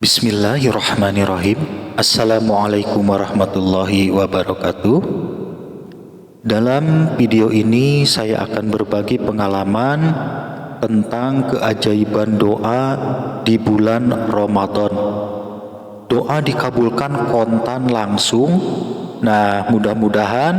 Bismillahirrahmanirrahim. Assalamualaikum warahmatullahi wabarakatuh. Dalam video ini saya akan berbagi pengalaman tentang keajaiban doa di bulan Ramadan. Doa dikabulkan kontan langsung. Nah, mudah-mudahan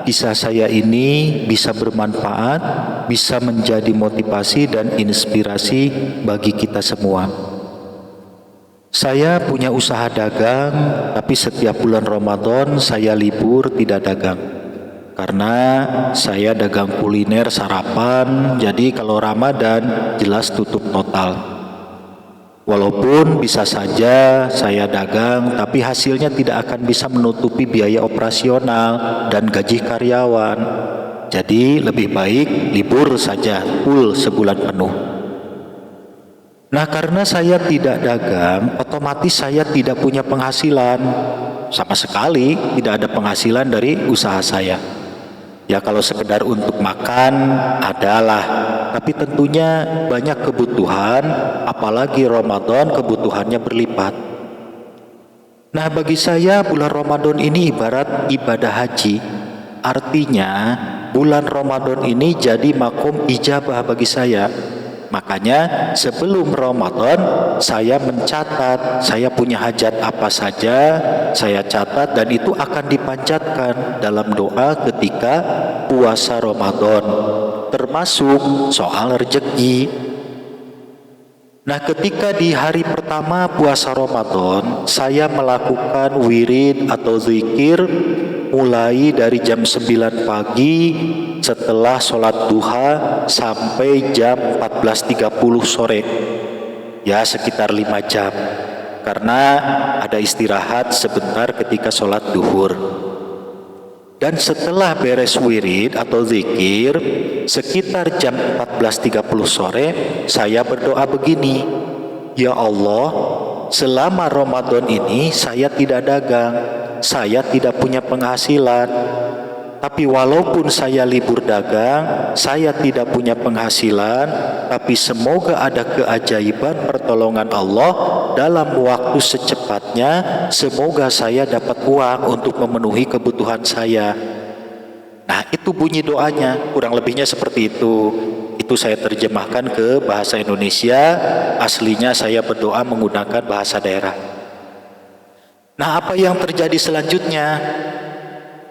kisah saya ini bisa bermanfaat, bisa menjadi motivasi dan inspirasi bagi kita semua. Saya punya usaha dagang, tapi setiap bulan Ramadan saya libur tidak dagang. Karena saya dagang kuliner sarapan, jadi kalau Ramadan jelas tutup total. Walaupun bisa saja saya dagang, tapi hasilnya tidak akan bisa menutupi biaya operasional dan gaji karyawan. Jadi lebih baik libur saja, full sebulan penuh. Nah, karena saya tidak dagang, otomatis saya tidak punya penghasilan. Sama sekali tidak ada penghasilan dari usaha saya. Ya kalau sekedar untuk makan adalah, tapi tentunya banyak kebutuhan, apalagi Ramadan kebutuhannya berlipat. Nah, bagi saya bulan Ramadan ini ibarat ibadah haji. Artinya bulan Ramadan ini jadi makom ijabah bagi saya. Makanya sebelum Ramadan saya mencatat saya punya hajat apa saja, saya catat dan itu akan dipanjatkan dalam doa ketika puasa Ramadan, termasuk soal rezeki. Nah, ketika di hari pertama puasa Ramadan saya melakukan wirid atau zikir mulai dari jam 9 pagi setelah sholat duha sampai jam 14.30 sore. Ya sekitar 5 jam. Karena ada istirahat sebentar ketika sholat duhur. Dan setelah beres wirid atau zikir sekitar jam 14.30 sore saya berdoa begini. Ya Allah, selama Ramadan ini saya tidak dagang, saya tidak punya penghasilan. Tapi walaupun saya libur dagang, saya tidak punya penghasilan, tapi semoga ada keajaiban pertolongan Allah dalam waktu secepatnya, semoga saya dapat uang untuk memenuhi kebutuhan saya. Nah, itu bunyi doanya, kurang lebihnya seperti itu. Itu saya terjemahkan ke bahasa Indonesia, aslinya saya berdoa menggunakan bahasa daerah. Nah, apa yang terjadi selanjutnya?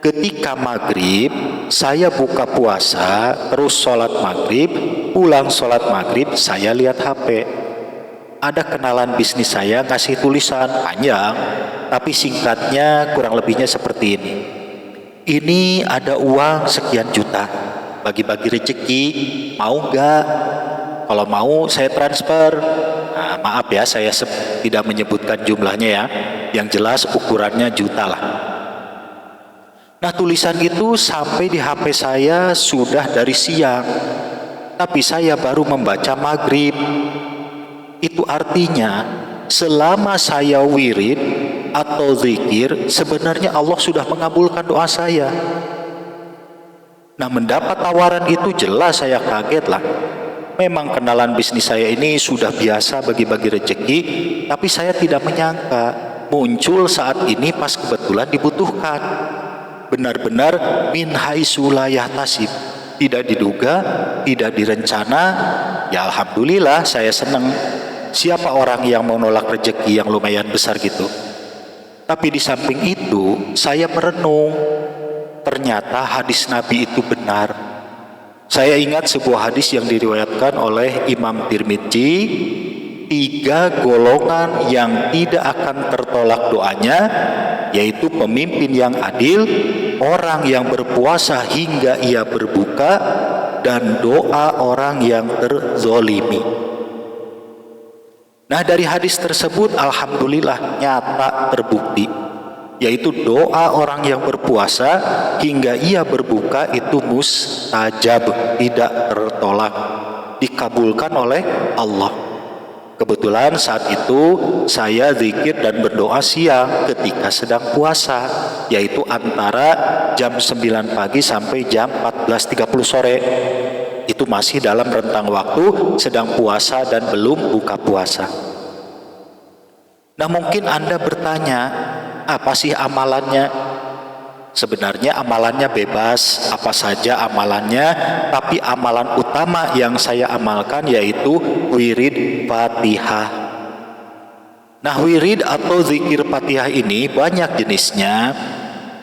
Ketika maghrib, saya buka puasa, terus sholat maghrib, pulang sholat maghrib, saya lihat HP. Ada kenalan bisnis saya ngasih tulisan panjang, tapi singkatnya kurang lebihnya seperti ini. Ini ada uang sekian juta, bagi-bagi rezeki, mau nggak? Kalau mau saya transfer. Nah, maaf ya, saya tidak menyebutkan jumlahnya ya, yang jelas ukurannya juta lah. Nah, tulisan itu sampai di HP saya sudah dari siang, tapi saya baru membaca maghrib. Itu artinya selama saya wirid atau zikir, sebenarnya Allah sudah mengabulkan doa saya. Nah, mendapat tawaran itu jelas saya kaget lah. Memang kenalan bisnis saya ini sudah biasa bagi-bagi rezeki, tapi saya tidak menyangka muncul saat ini pas kebetulan dibutuhkan. Benar-benar min haitsu la yahtasib, tidak diduga, tidak direncana. Ya alhamdulillah saya senang. Siapa orang yang mau nolak rezeki yang lumayan besar gitu? Tapi di samping itu saya merenung, ternyata hadis Nabi itu benar. Saya ingat sebuah hadis yang diriwayatkan oleh Imam Tirmidzi, 3 golongan yang tidak akan tertolak doanya, yaitu pemimpin yang adil, orang yang berpuasa hingga ia berbuka, dan doa orang yang terzolimi. Nah, dari hadis tersebut alhamdulillah nyata terbukti, yaitu doa orang yang berpuasa hingga ia berbuka itu mustajab, tidak tertolak, dikabulkan oleh Allah. Kebetulan saat itu saya zikir dan berdoa siang ketika sedang puasa, yaitu antara jam 9 pagi sampai jam 14.30 sore. Itu masih dalam rentang waktu sedang puasa dan belum buka puasa. Nah, mungkin Anda bertanya, apa sih amalannya? Sebenarnya amalannya bebas, apa saja amalannya, tapi amalan utama yang saya amalkan yaitu wirid Fatihah. Nah, wirid atau zikir Fatihah ini banyak jenisnya,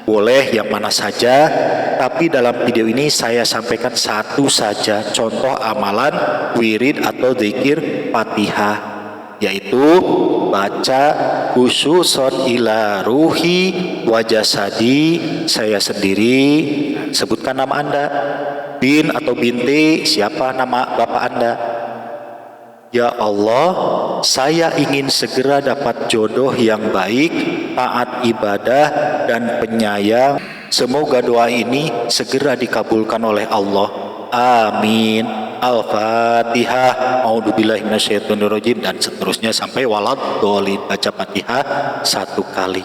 boleh yang mana saja, tapi dalam video ini saya sampaikan satu saja contoh amalan wirid atau zikir Fatihah, yaitu baca khususon ila ruhi wa jasadi, saya sendiri, sebutkan nama Anda, bin atau binti, siapa nama bapak Anda. Ya Allah, saya ingin segera dapat jodoh yang baik, taat ibadah dan penyayang. Semoga doa ini segera dikabulkan oleh Allah. Amin. Al-Fatihah. A'udzubillahi minasyaitonirrajim dan seterusnya sampai waladhdallin. Baca Fatihah satu kali.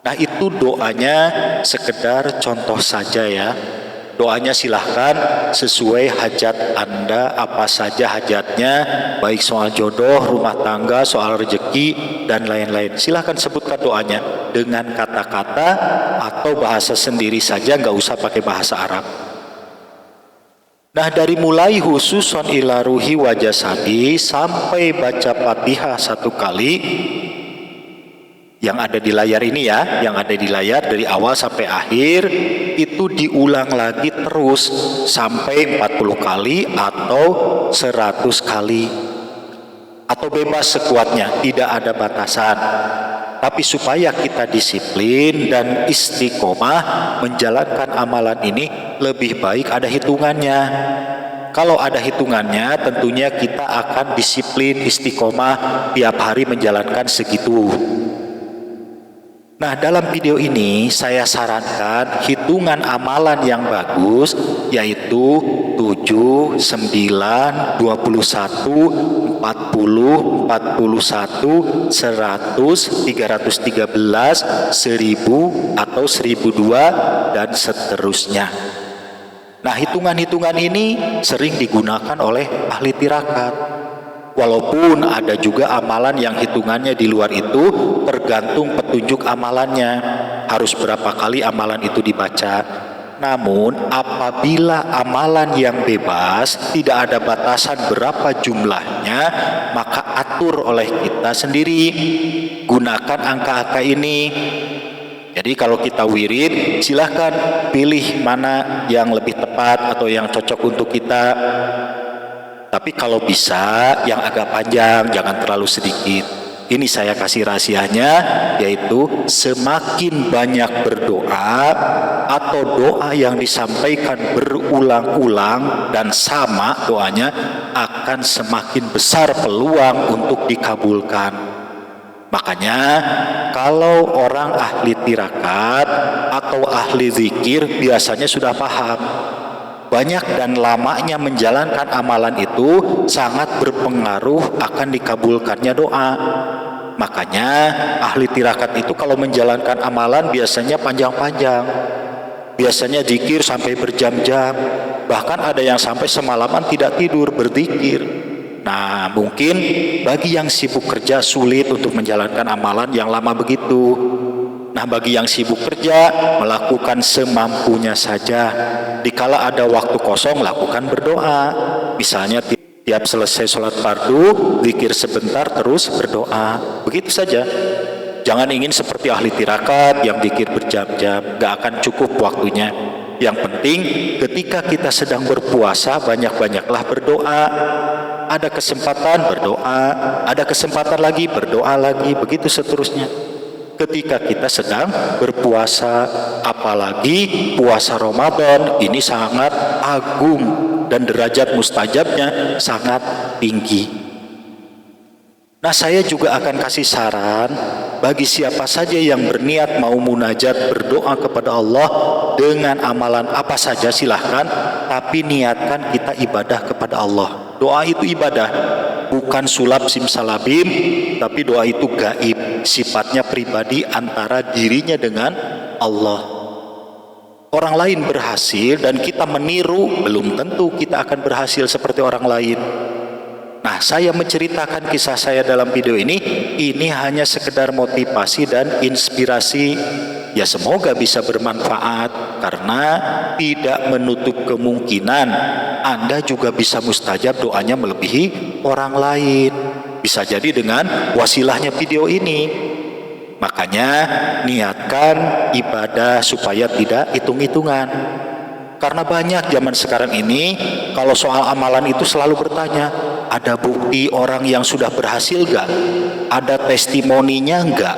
Nah, itu doanya sekedar contoh saja ya. Doanya silahkan sesuai hajat Anda, apa saja hajatnya, baik soal jodoh, rumah tangga, soal rezeki, dan lain-lain. Silahkan sebutkan doanya dengan kata-kata atau bahasa sendiri saja, nggak usah pakai bahasa Arab. Nah, dari mulai khususon ila ruhi wa jasadi sampai baca Fatihah satu kali, yang ada di layar ini ya, yang ada di layar dari awal sampai akhir, itu diulang lagi terus sampai 40 kali atau 100 kali, atau bebas sekuatnya, tidak ada batasan. Tapi supaya kita disiplin dan istiqomah menjalankan amalan ini, lebih baik ada hitungannya. Kalau ada hitungannya, tentunya kita akan disiplin istiqomah tiap hari menjalankan segitu. Nah, dalam video ini saya sarankan hitungan amalan yang bagus, yaitu 7, 9, 21, 40, 41, 100, 313, 1000 atau 1002 dan seterusnya. Nah, hitungan-hitungan ini sering digunakan oleh ahli tirakat. Walaupun ada juga amalan yang hitungannya di luar itu, tergantung petunjuk amalannya, harus berapa kali amalan itu dibaca. Namun apabila amalan yang bebas, tidak ada batasan berapa jumlahnya, maka atur oleh kita sendiri, gunakan angka-angka ini. Jadi kalau kita wirid, silahkan pilih mana yang lebih tepat atau yang cocok untuk kita. Tapi kalau bisa yang agak panjang, jangan terlalu sedikit. Ini saya kasih rahasianya, yaitu semakin banyak berdoa atau doa yang disampaikan berulang-ulang dan sama doanya, akan semakin besar peluang untuk dikabulkan. Makanya kalau orang ahli tirakat atau ahli zikir biasanya sudah paham, banyak dan lamanya menjalankan amalan itu sangat berpengaruh akan dikabulkannya doa. Makanya ahli tirakat itu kalau menjalankan amalan biasanya panjang-panjang, biasanya zikir sampai berjam-jam, bahkan ada yang sampai semalaman tidak tidur berzikir. Nah, mungkin bagi yang sibuk kerja sulit untuk menjalankan amalan yang lama begitu. Nah, bagi yang sibuk kerja, melakukan semampunya saja. Dikala ada waktu kosong, lakukan berdoa. Misalnya tiap selesai sholat fardu, zikir sebentar terus berdoa. Begitu saja. Jangan ingin seperti ahli tirakat yang zikir berjam-jam, gak akan cukup waktunya. Yang penting ketika kita sedang berpuasa, banyak-banyaklah berdoa. Ada kesempatan berdoa, ada kesempatan lagi berdoa lagi, begitu seterusnya. Ketika kita sedang berpuasa, apalagi puasa Ramadan, ini sangat agung dan derajat mustajabnya sangat tinggi. Nah, saya juga akan kasih saran bagi siapa saja yang berniat mau munajat berdoa kepada Allah dengan amalan apa saja silahkan, tapi niatkan kita ibadah kepada Allah. Doa itu ibadah, bukan sulap simsalabim, tapi doa itu gaib, sifatnya pribadi antara dirinya dengan Allah. Orang lain berhasil dan kita meniru, belum tentu kita akan berhasil seperti orang lain. Nah, saya menceritakan kisah saya dalam video ini hanya sekedar motivasi dan inspirasi. Ya, semoga bisa bermanfaat, karena tidak menutup kemungkinan Anda juga bisa mustajab doanya melebihi orang lain. Bisa jadi dengan wasilahnya video ini. Makanya niatkan ibadah supaya tidak hitung-hitungan. Karena banyak zaman sekarang ini kalau soal amalan itu selalu bertanya, ada bukti orang yang sudah berhasil gak? Ada testimoninya gak?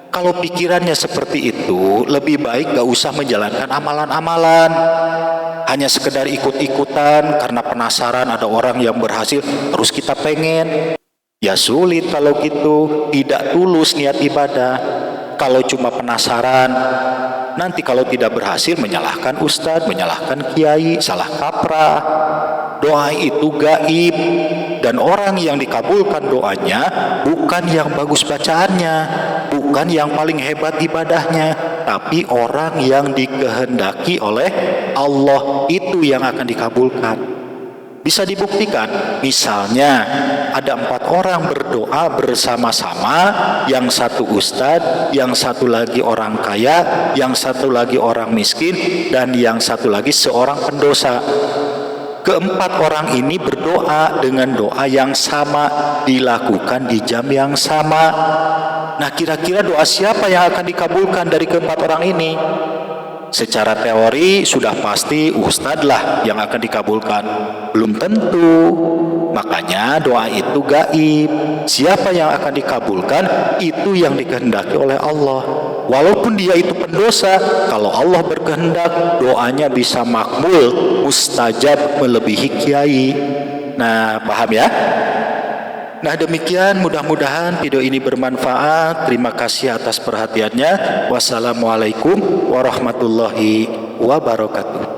Kalau pikirannya seperti itu, lebih baik gak usah menjalankan amalan-amalan. Hanya sekedar ikut-ikutan karena penasaran ada orang yang berhasil, terus kita pengen. Ya sulit kalau gitu, tidak tulus niat ibadah. Kalau cuma penasaran, nanti kalau tidak berhasil menyalahkan ustadz, menyalahkan kiai, salah kaprah. Doa itu gaib, dan orang yang dikabulkan doanya bukan yang bagus bacaannya, bukan yang paling hebat ibadahnya, tapi orang yang dikehendaki oleh Allah, itu yang akan dikabulkan. Bisa dibuktikan, misalnya ada 4 orang berdoa bersama-sama, yang satu ustadz, yang satu lagi orang kaya, yang satu lagi orang miskin, dan yang satu lagi seorang pendosa. Keempat orang ini berdoa dengan doa yang sama, dilakukan di jam yang sama. Nah, kira-kira doa siapa yang akan dikabulkan dari keempat orang ini? Secara teori sudah pasti ustadz lah yang akan dikabulkan. Belum tentu. Makanya doa itu gaib. Siapa yang akan dikabulkan, itu yang dikehendaki oleh Allah. Walaupun dia itu pendosa, kalau Allah berkehendak, doanya bisa makbul, mustajab melebihi kiai. Nah, paham ya? Nah, demikian, mudah-mudahan video ini bermanfaat. Terima kasih atas perhatiannya. Wassalamualaikum warahmatullahi wabarakatuh.